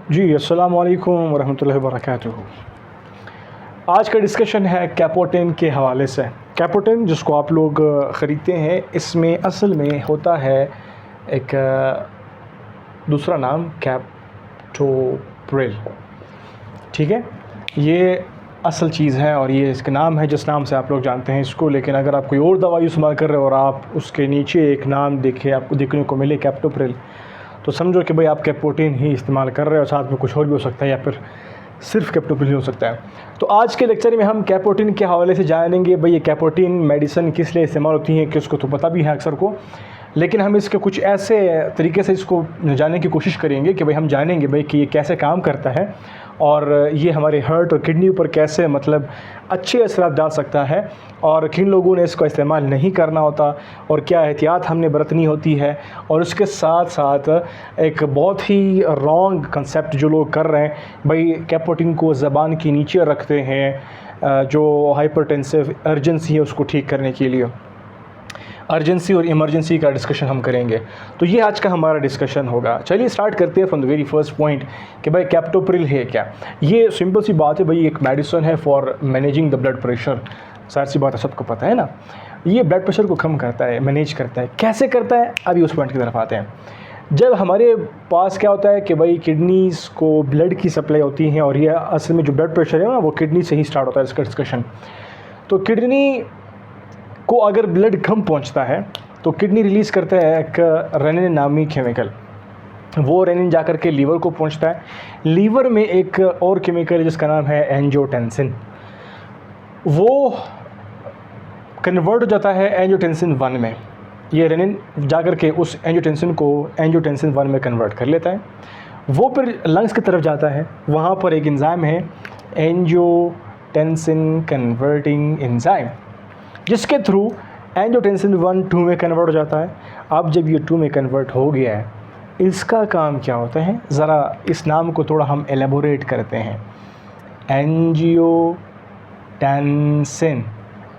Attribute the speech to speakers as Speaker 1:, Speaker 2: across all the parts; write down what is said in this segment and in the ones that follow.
Speaker 1: जी, अस्सलाम वालेकुम वरहमतुल्लाहि वबरकातुहू। आज का डिस्कशन है कैपोटेन के हवाले से। कैपोटेन जिसको आप लोग ख़रीदते हैं, इसमें असल में होता है एक दूसरा नाम कैप्टोप्रिल। ठीक है, ये असल चीज़ है और ये इसका नाम है जिस नाम से आप लोग जानते हैं इसको। लेकिन अगर आप कोई और दवाई इस्तेमाल कर रहे हो और आप उसके नीचे एक नाम देखें, आपको देखने को मिले कैप्टोप्रिल, तो समझो कि भाई आप कैपोटेन ही इस्तेमाल कर रहे हो, साथ में कुछ और भी हो सकता है या फिर सिर्फ कैप्टोप्रिल हो सकता है। तो आज के लेक्चर में हम कैपोटेन के हवाले से जानेंगे भाई ये कैपोटेन मेडिसिन किस लिए इस्तेमाल होती है, किसको तो पता भी है अक्सर को, लेकिन हम इसके कुछ ऐसे तरीके से इसको जानने की कोशिश करेंगे कि भाई हम जानेंगे भाई कि ये कैसे काम करता है और ये हमारे हार्ट और किडनी ऊपर कैसे मतलब अच्छे असर डाल सकता है और किन लोगों ने इसको इस्तेमाल नहीं करना होता और क्या एहतियात हमने बरतनी होती है। और उसके साथ साथ एक बहुत ही रॉन्ग कंसेप्ट जो लोग कर रहे हैं, भाई कैपोटेन को ज़बान के नीचे रखते हैं जो हाइपरटेंसिव अर्जेंसी है उसको ठीक करने के लिए। अर्जेंसी और इमरजेंसी का डिस्कशन हम करेंगे, तो ये आज का हमारा डिस्कशन होगा। चलिए स्टार्ट करते हैं from the very first point कि भाई कैप्टोप्रिल है क्या। ये सिंपल सी बात है भाई, एक मेडिसिन है for managing the blood pressure. सारी सी बात है, सबको पता है ना। ये ब्लड प्रेशर को कम करता है, मैनेज करता है। कैसे करता है, अभी उस पॉइंट की तरफ आते हैं। जब हमारे पास क्या होता है कि भाई किडनीज़ को ब्लड की सप्लाई होती है और ये असल में जो ब्लड प्रेशर है ना वो किडनी से ही स्टार्ट होता है इसका डिस्कशन। तो किडनी को अगर ब्लड कम पहुंचता है तो किडनी रिलीज़ करता है एक रेनिन नामी केमिकल। वो रेनिन जाकर के लीवर को पहुंचता है। लीवर में एक और केमिकल है जिसका नाम है एंजियोटेंसिन। वो कन्वर्ट हो जाता है एंजियोटेंसिन 1 में। ये रेनिन जाकर के उस एंजियोटेंसिन को एंजियोटेंसिन 1 में कन्वर्ट कर लेता है। वो फिर लंग्स की तरफ जाता है। वहाँ पर एक एंजाइम है एंजियोटेंसिन कन्वर्टिंग एंजाइम, जिसके थ्रू एंजियोटेंसिन 1 2 में कन्वर्ट हो जाता है। अब जब ये 2 में कन्वर्ट हो गया है, इसका काम क्या होता है, ज़रा इस नाम को थोड़ा हम एलेबोरेट करते हैं। एंजियोटेंसिन,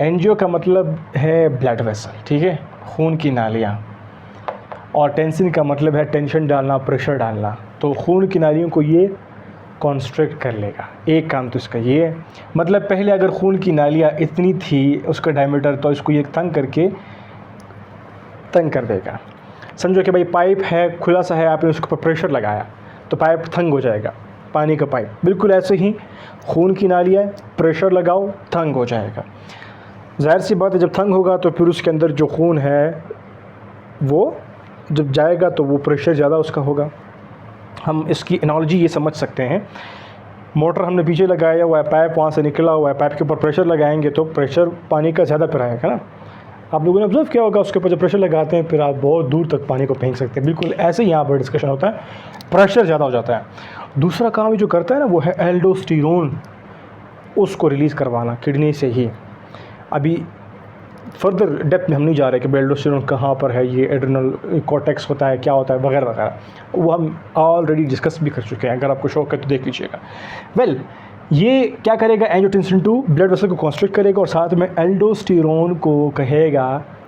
Speaker 1: एंजियो का मतलब है ब्लड वेसल, ठीक है, खून की नालियाँ, और टेंसिन का मतलब है टेंशन डालना, प्रेशर डालना। तो खून की नालियों को ये कॉन्स्ट्रिक्ट कर लेगा। एक काम तो इसका ये है, मतलब पहले अगर खून की नालियाँ इतनी थी उसका डायमीटर, तो इसको ये तंग करके तंग कर देगा। समझो कि भाई पाइप है, खुला सा है, आपने उसके ऊपर प्रेशर लगाया तो पाइप तंग हो जाएगा, पानी का पाइप। बिल्कुल ऐसे ही खून की नालियाँ, प्रेशर लगाओ, तंग हो जाएगा। जाहिर सी बात है, जब तंग होगा तो फिर उसके अंदर जो खून है वो जब जाएगा तो वो प्रेशर ज़्यादा उसका होगा। हम इसकी एनालॉजी ये समझ सकते हैं, मोटर हमने पीछे लगाया हुआ है, पाइप वहाँ से निकला हुआ है, पाइप के ऊपर प्रेशर लगाएंगे तो प्रेशर पानी का ज़्यादा फिर आएगा ना। आप लोगों ने ऑब्जर्व किया होगा, उसके ऊपर जब प्रेशर लगाते हैं फिर आप बहुत दूर तक पानी को फेंक सकते हैं। बिल्कुल ऐसे ही यहाँ पर डिस्कशन होता है, प्रेशर ज़्यादा हो जाता है। दूसरा काम जो करता है ना वो है एल्डोस्टेरोन, उसको रिलीज़ करवाना किडनी से ही। अभी फर्दर डेप्थ में हम नहीं जा रहे कि एल्डोस्टेरोन कहाँ पर है, ये एड्रेनल कॉर्टेक्स होता है, क्या होता है, वगैरह वगैरह, वो हम ऑलरेडी डिस्कस भी कर चुके हैं। अगर आपको शौक है तो देख लीजिएगा। ये क्या करेगा, एंजियोटेंसिन 2 ब्लड वेसल को कॉन्स्ट्रिक्ट करेगा और साथ में एल्डोस्टेरोन को कहेगा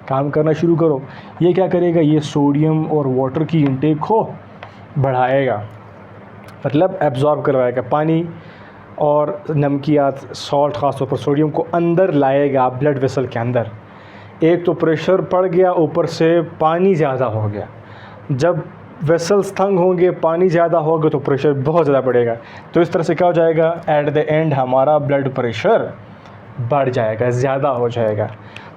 Speaker 1: काम करना शुरू करो। ये क्या करेगा, ये सोडियम और वाटर की इंटेक को बढ़ाएगा, मतलब एब्जॉर्ब करवाएगा पानी और नमकियात, सॉल्ट, ख़ासतौर पर सोडियम को अंदर लाएगा ब्लड वेसल के अंदर। एक तो प्रेशर बढ़ गया, ऊपर से पानी ज़्यादा हो गया। जब वेसल्स तंग होंगे, पानी ज़्यादा होगा तो प्रेशर बहुत ज़्यादा बढ़ेगा। तो इस तरह से क्या हो जाएगा, एट द एंड हमारा ब्लड प्रेशर बढ़ जाएगा, ज़्यादा हो जाएगा।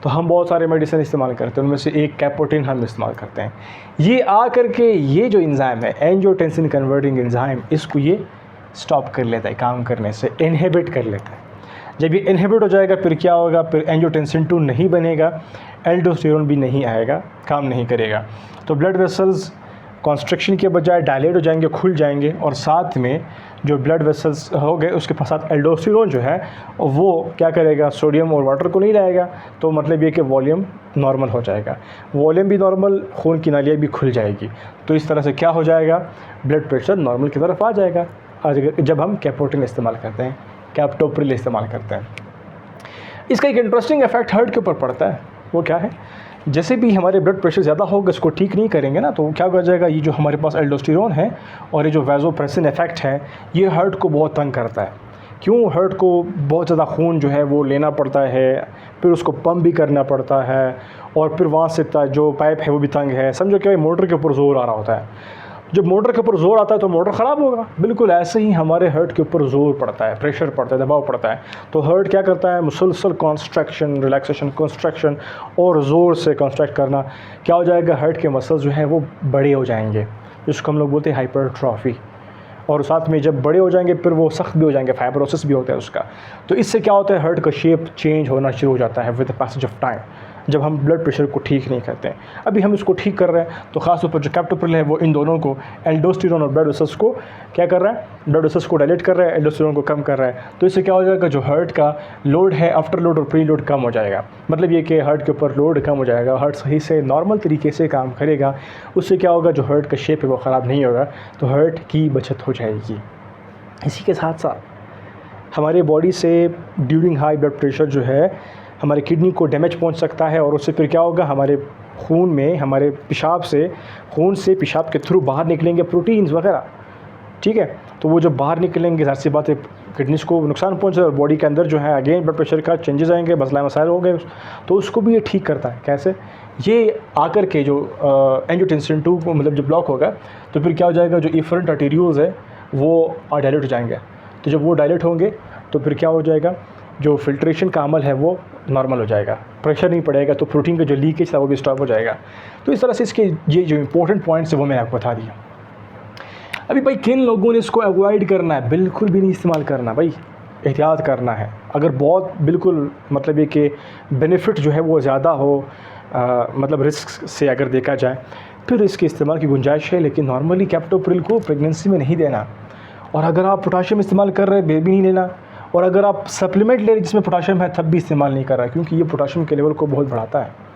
Speaker 1: तो हम बहुत सारे मेडिसिन इस्तेमाल करते हैं, उनमें से एक कैपोटेन हम इस्तेमाल करते हैं। ये आ करके ये जो एंजाइम है एंजियोटेंसिन कन्वर्टिंग एंजाइम, इसको ये स्टॉप कर लेता है, काम करने से इनहिबिट कर लेता है। जब ये इनहिबिट हो जाएगा फिर क्या होगा, फिर एंजियोटेंसिन 2 नहीं बनेगा, एल्डोस्टेरोन भी नहीं आएगा, काम नहीं करेगा। तो ब्लड वेसल्स कॉन्स्ट्रिक्शन के बजाय डायलेट हो जाएंगे, खुल जाएंगे, और साथ में जो ब्लड वेसल्स हो गए उसके साथ एल्डोस्टेरोन जो है वो क्या करेगा, सोडियम और वाटर को नहीं लाएगा। तो मतलब ये कि वॉल्यूम नॉर्मल हो जाएगा, वॉल्यूम भी नॉर्मल, खून की नालियाँ भी खुल जाएगी। तो इस तरह से क्या हो जाएगा, ब्लड प्रेशर नॉर्मल की तरफ आ जाएगा जब हम कैपोटेन इस्तेमाल करते हैं, कैप्टोप्रिल इस्तेमाल करते हैं। इसका एक इंटरेस्टिंग इफेक्ट हार्ट के ऊपर पड़ता है। वो क्या है, जैसे भी हमारे ब्लड प्रेशर ज़्यादा होगा, इसको ठीक नहीं करेंगे ना, तो क्या हो जाएगा, ये जो हमारे पास एल्डोस्टेरोन है और ये जो वैसोप्रेसिन इफेक्ट है, ये हार्ट को बहुत तंग करता है। क्यों? हार्ट को बहुत ज़्यादा खून जो है वो लेना पड़ता है, फिर उसको पंप भी करना पड़ता है, और फिर वहाँ से जो पाइप है वो भी तंग है। समझो कि भाई मोटर के ऊपर ज़ोर आ रहा होता है। जब मोटर के ऊपर ज़ोर आता है तो मोटर ख़राब होगा। बिल्कुल ऐसे ही हमारे हार्ट के ऊपर ज़ोर पड़ता है, प्रेशर पड़ता है, दबाव पड़ता है, तो हार्ट क्या करता है, मुसलसल कॉन्स्ट्रक्शन, रिलैक्सेशन, कॉन्स्ट्रक्शन और ज़ोर से कॉन्स्ट्रक्ट करना। क्या हो जाएगा, हार्ट के मसल्स जो हैं वो बड़े हो जाएंगे, जिसको हम लोग बोलते हैं हाइपरट्रॉफी। और साथ में जब बड़े हो जाएंगे फिर वो सख्त भी हो जाएंगे, फाइब्रोसिस भी होता है उसका। तो इससे क्या होता है, हार्ट का शेप चेंज होना शुरू हो जाता है with the passage of time, जब हम ब्लड प्रेशर को ठीक नहीं करते हैं। अभी हम इसको ठीक कर रहे हैं, तो ख़ास तौर पर जो कैप्टोप्रिल है वो इन दोनों को, एल्डोस्टेरोन और ब्लड वेसल्स को क्या कर रहा है, ब्लड वेसल्स को डायलेट कर रहा है, एल्डोस्टेरोन को कम कर रहा है। तो इससे क्या हो जाएगा, जो हार्ट का लोड है, आफ्टर लोड और प्री लोड कम हो जाएगा। मतलब ये कि हार्ट के ऊपर लोड कम हो जाएगा, हार्ट सही से नॉर्मल तरीके से काम करेगा। उससे क्या होगा, जो हार्ट का शेप है वो ख़राब नहीं होगा, तो हार्ट की बचत हो जाएगी। इसी के साथ साथ हमारे बॉडी से ड्यूरिंग हाई ब्लड प्रेशर जो है हमारे किडनी को डैमेज पहुंच सकता है, और उससे फिर क्या होगा, हमारे खून में, हमारे पेशाब से, खून से पेशाब के थ्रू बाहर निकलेंगे प्रोटीन्स वगैरह, ठीक है। तो वो जब बाहर निकलेंगे, ज़ाहिर सी बात है किडनीज़ को नुकसान पहुंचे, और बॉडी के अंदर जो है अगेन ब्लड प्रेशर का चेंजेस आएंगे, मसला मसाइल हो गए, तो उसको भी ये ठीक करता है। कैसे? ये आकर के जो एंजियोटेंसिन 2 को मतलब जब ब्लॉक होगा, तो फिर क्या हो जाएगा, जो इफरेंट आर्टेरियोल्स है वो डायलेट हो जाएंगे। तो जब वो डायलेट होंगे तो फिर क्या हो जाएगा, जो फिल्ट्रेशन का अमल है वो नॉर्मल हो जाएगा, प्रेशर नहीं पड़ेगा, तो प्रोटीन का जो लीकेज था वो भी स्टॉप हो जाएगा। तो इस तरह से इसके ये जो इंपॉर्टेंट पॉइंट्स है वो मैंने आपको बता दिया। अभी भाई किन लोगों ने इसको अवॉइड करना है, बिल्कुल भी नहीं इस्तेमाल करना भाई, एहतियात करना है। अगर बहुत बिल्कुल मतलब ये कि बेनिफिट जो है वो ज़्यादा हो, मतलब रिस्क से अगर देखा जाए, फिर इसके इस्तेमाल की गुंजाइश है, लेकिन नॉर्मली कैप्टोप्रिल को प्रेगनेंसी में नहीं देना। और अगर आप पोटाशियम इस्तेमाल कर रहे हैं, बेबी नहीं लेना। और अगर आप सप्लीमेंट ले रहे हैं जिसमें पोटाशियम है, तब भी इस्तेमाल नहीं कर रहा है, क्योंकि ये पोटाशियम के लेवल को बहुत बढ़ाता है।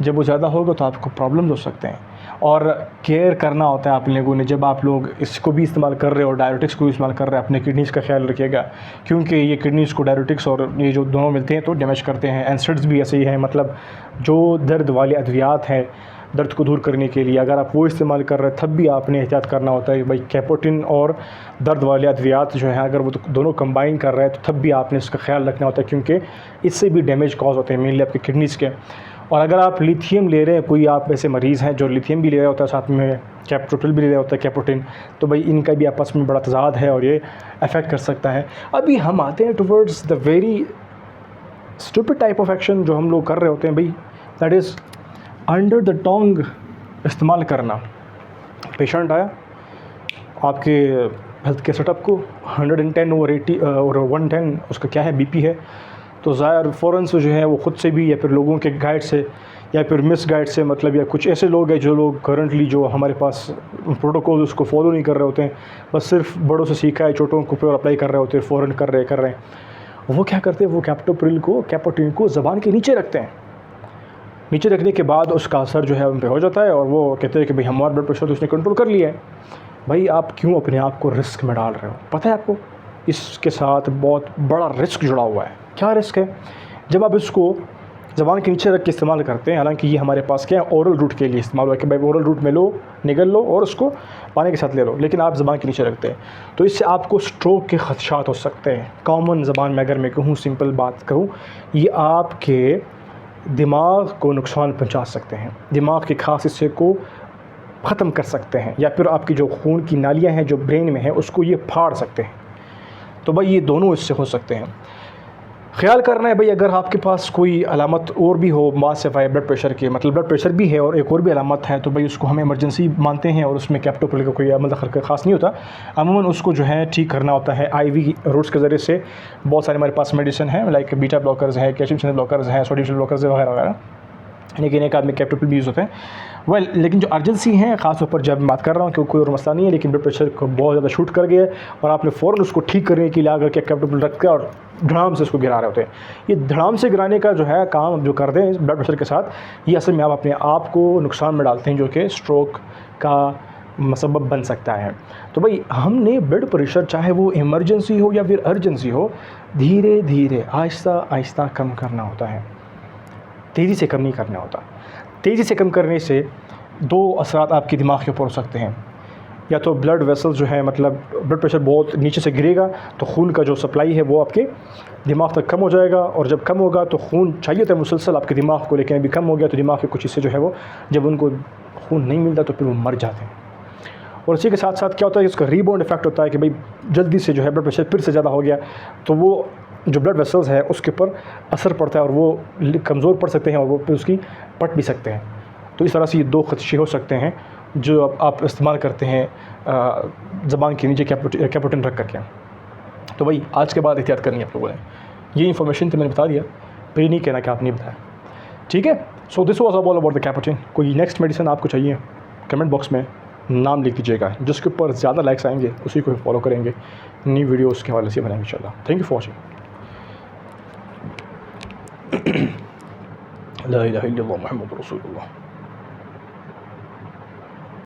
Speaker 1: जब वो ज़्यादा होगा तो आपको प्रॉब्लम्स हो सकते हैं, और केयर करना होता है आप लोगों ने। जब आप लोग इसको भी इस्तेमाल कर रहे हो, डायरेटिक्स को इस्तेमाल कर रहे हैं, अपने किडनीज़ का ख्याल रखिएगा, क्योंकि ये किडनीज़ को डायरेटिक्स और ये जो दोनों मिलते हैं तो डैमेज करते हैं। एनसेड्स भी ऐसे ही हैं, मतलब जो दर्द वाले अद्वियात हैं, दर्द को दूर करने के लिए, अगर आप वो इस्तेमाल कर रहे हैं तब भी आपने एहतियात करना होता है। भाई कैपोटिन और दर्द वाले अद्वियात जो हैं, अगर वो दोनों कंबाइन कर रहे हैं तो तब भी आपने इसका ख्याल रखना होता है, क्योंकि इससे भी डैमेज कॉज होते हैं मेनली आपके किडनीज़ के। और अगर आप लिथियम ले रहे हैं, कोई आप ऐसे मरीज़ हैं जो लिथियम भी ले रहा होता है, साथ में कैप्टोप्रिल भी ले रहा होता है, कैपोटिन, तो भाई इनका भी आपस में बड़ा तज़ाद है और ये अफेक्ट कर सकता है। अभी हम आते हैं towards the very stupid type of action जो हम लोग कर रहे होते हैं भाई, that is under the Tong इस्तेमाल करना। पेशेंट आया आपके हेल्थ के सेटअप को, 110 ओवर 80 और 110 उसका क्या है, बीपी है, तो ज़ाहिर फ़ौरन से जो है वो ख़ुद से भी या फिर लोगों के गाइड से या फिर मिस गाइड से, मतलब या कुछ ऐसे लोग हैं जो लोग करंटली जो हमारे पास प्रोटोकॉल उसको फॉलो नहीं कर रहे होते हैं, बस सिर्फ बड़ों से सीखा है, छोटों को ऊपर अप्लाई कर रहे होते हैं, फ़ौरन कर रहे हैं। वो क्या करते हैं, वो कैपोटिन को ज़बान के नीचे रखते हैं। नीचे रखने के बाद उसका असर जो है उन पर हो जाता है, और वो कहते हैं कि भाई हमारा ब्लड प्रेशर तो उसने कंट्रोल कर लिया है। भाई आप क्यों अपने आप को रिस्क में डाल रहे हो? पता है आपको इसके साथ बहुत बड़ा रिस्क जुड़ा हुआ है। क्या रिस्क है? जब आप इसको ज़बान के नीचे रख के इस्तेमाल करते हैं, हालांकि ये हमारे पास क्या है, ओरल रूट के लिए इस्तेमाल हुआ है कि भाई ओरल रूट में लो, निगल लो और उसको पानी के साथ ले लो, लेकिन आप ज़बान के नीचे रखते हैं, तो इससे आपको स्ट्रोक के खदशात हो सकते हैं। कॉमन ज़बान में अगर मैं कहूँ, सिंपल बात कहूँ, ये आपके दिमाग को नुकसान पहुंचा सकते हैं, दिमाग के खास हिस्से को ख़त्म कर सकते हैं, या फिर आपकी जो खून की नालियां हैं जो ब्रेन में है उसको ये फाड़ सकते हैं। तो भाई ये दोनों इससे हो सकते हैं। ख्याल करना है भाई, अगर आपके पास कोई अलामत और भी हो मासिफाई ब्लड प्रेशर की, मतलब ब्लड प्रेशर भी है और एक और भी अलामत है, तो भाई उसको हम इमरजेंसी मानते हैं, और उसमें कैप्टोप्रिल का कोई अमल दखल ख़ास नहीं होता। अमूमन उसको जो है ठीक करना होता है IV रूट्स के ज़रिए से। बहुत सारे हमारे पास मेडिसिन है, लाइक बीटा ब्लॉकर्स हैं, कैल्शियम चैनल ब्लॉकर्स हैं, सोडियम चैनल ब्लॉकर्स वगैरह वगैरह, लेकिन एक आदमी कैप्टोप्रिल भी यूज़ होते हैं। लेकिन जो अर्जेंसी है, ख़ास तौर पर जब मैं बात कर रहा हूँ, क्योंकि कोई और मसला नहीं है, लेकिन ब्लड प्रेशर को बहुत ज़्यादा शूट कर गया है और आपने फ़ौरन उसको ठीक करने के लिए आकर के कैप्टोप्रिल रख के और धड़ाम से उसको गिरा रहे होते हैं। ये धड़ाम से गिराने का जो है काम जो कर दें ब्लड प्रेशर के साथ, ये असल में आप अपने आप को नुकसान में डालते हैं, जो कि स्ट्रोक का मसबब बन सकता है। तो भाई हमने ब्लड प्रेशर, चाहे वो इमरजेंसी हो या फिर अर्जेंसी हो, धीरे धीरे आहिस्ता आहिस्ता कम करना होता है। तेज़ी से कम नहीं करना होता। तेज़ी से कम करने से दो असरात आपके दिमाग के ऊपर हो सकते हैं। या तो ब्लड वेसल जो है, मतलब ब्लड प्रेशर बहुत नीचे से गिरेगा तो खून का जो सप्लाई है वो आपके दिमाग तक कम हो जाएगा, और जब कम होगा तो खून चाहिए था मुसलसल आपके दिमाग को, लेकिन अभी कम हो गया तो दिमाग के कुछ हिस्से जो है वो, जब उनको खून नहीं मिलता तो फिर वो मर जाते हैं। और इसी के साथ साथ क्या होता है, इसका रीबाउंड इफेक्ट होता है कि भाई जल्दी से जो है ब्लड प्रेशर फिर से ज़्यादा हो गया तो वो जो ब्लड वेसल्स है उसके ऊपर असर पड़ता है और वो कमज़ोर पड़ सकते हैं और वो फिर उसकी पट भी सकते हैं। तो इस तरह से ये दो खदशे हो सकते हैं जो आप इस्तेमाल करते हैं ज़बान के नीचे कैपुटिन रख करके। तो भाई आज के बाद एहतियात करनी है आप लोगों ने। ये इन्फॉर्मेशन तो मैंने बता दिया, पर ये नहीं कहना कि आप नहीं बताया, ठीक है। So this was all about the caputin. कोई नेक्स्ट मेडिसिन आपको चाहिए, कमेंट बॉक्स में नाम लिख दीजिएगा, जिसके ऊपर ज़्यादा लाइक्स आएंगे उसी को फॉलो करेंगे, न्यू वीडियो उसके हवाले से बनाएंगे इंशाल्लाह। Thank you for watching. ला इलाहा इल्लल्लाह मुहम्मद रसूलुल्लाह।